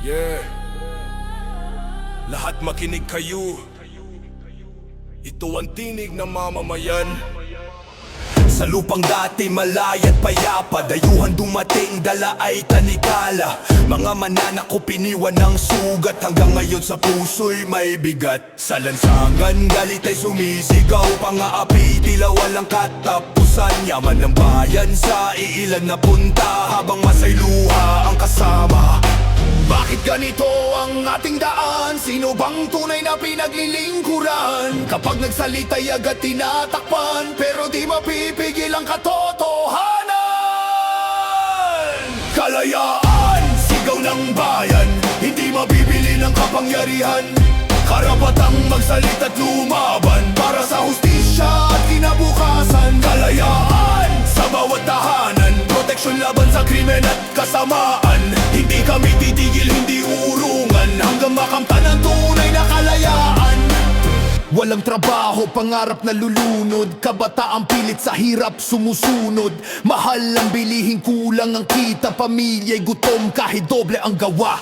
Yeah. Lahat makinig kayo. Ito ang tinig ng mamamayan. Sa lupang dati malay at payapa, dayuhan dumating, dala ay tanikala. Mga mananakop iniwan ng sugat, hanggang ngayon sa puso'y may bigat. Sa lansangan galit ay sumisigaw, pang-aapi tila walang katapusan. Yaman ng bayan sa iilan na punta, habang masay luha ang kasama. Bakit ganito ang ating daan? Sino bang tunay na pinaglilingkuran? Kapag nagsalita'y agad tinatakpan, pero di mapipigil ang katotohanan. Kalayaan, sigaw ng bayan, hindi mabibili ng kapangyarihan. Karapatang magsalita't lumaban para sa hustisya at kinabukasan. Kalayaan sa bawat tahanan, proteksyon laban sa krimen at kasamaan. Hindi kami titigil, hindi uurungan, hanggang makamtan ang tunay na kalayaan. Walang trabaho, pangarap na lulunod, kabataang pilit sa hirap sumusunod. Mahal ang bilihin, kulang ang kita, pamilya'y gutom kahit doble ang gawa.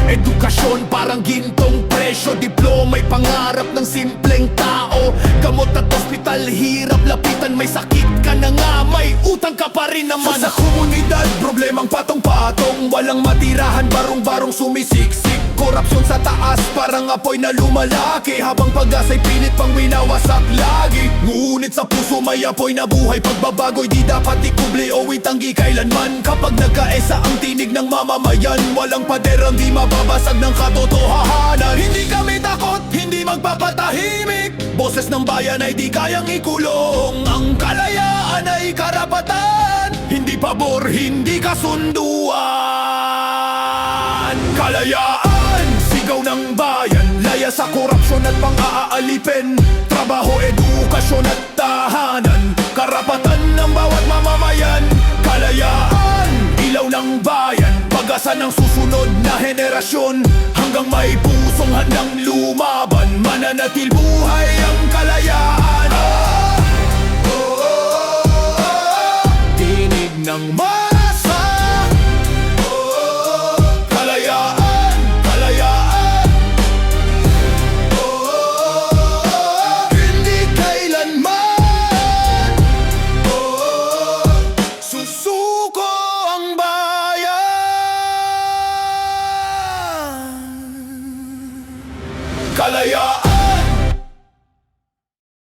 Edukasyon parang gintong presyo, diploma'y pangarap ng simpleng tao. Gamot at ospital, hirap lapitan, may sakit ka na nga, may utang ka pa rin naman. Sa komunidad, problemang patong-patong, walang matirahan, barong-barong sumisiksik. Korupsyon sa taas, parang apoy na lumalaki, habang pag-asa'y pilit pang winawasak lagi. Ngunit sa puso may apoy na buhay, pagbabago'y di dapat ikubli o itanggi kailanman. Kapag nagkaesa ang tinig ng mamamayan, walang paderang di mababasag ng katotohanan. Hindi kami takot, hindi magpapatahimik, boses ng bayan ay di kayang ikulong. Ang kalayaan ay karapatan, hindi pabor, hindi kasunduan. Kalayaan, sigaw ng bayan, laya sa korupsyon at pang-aalipin. Trabaho, edukasyon at tahanan, karapatan ng bawat mamamayan. Kalayaan, ilaw ng bayan, pag-asa ng susunod na henerasyon. Hanggang may pusong handang lumaban, mananatil buhay ang kalayaan. Tinig ng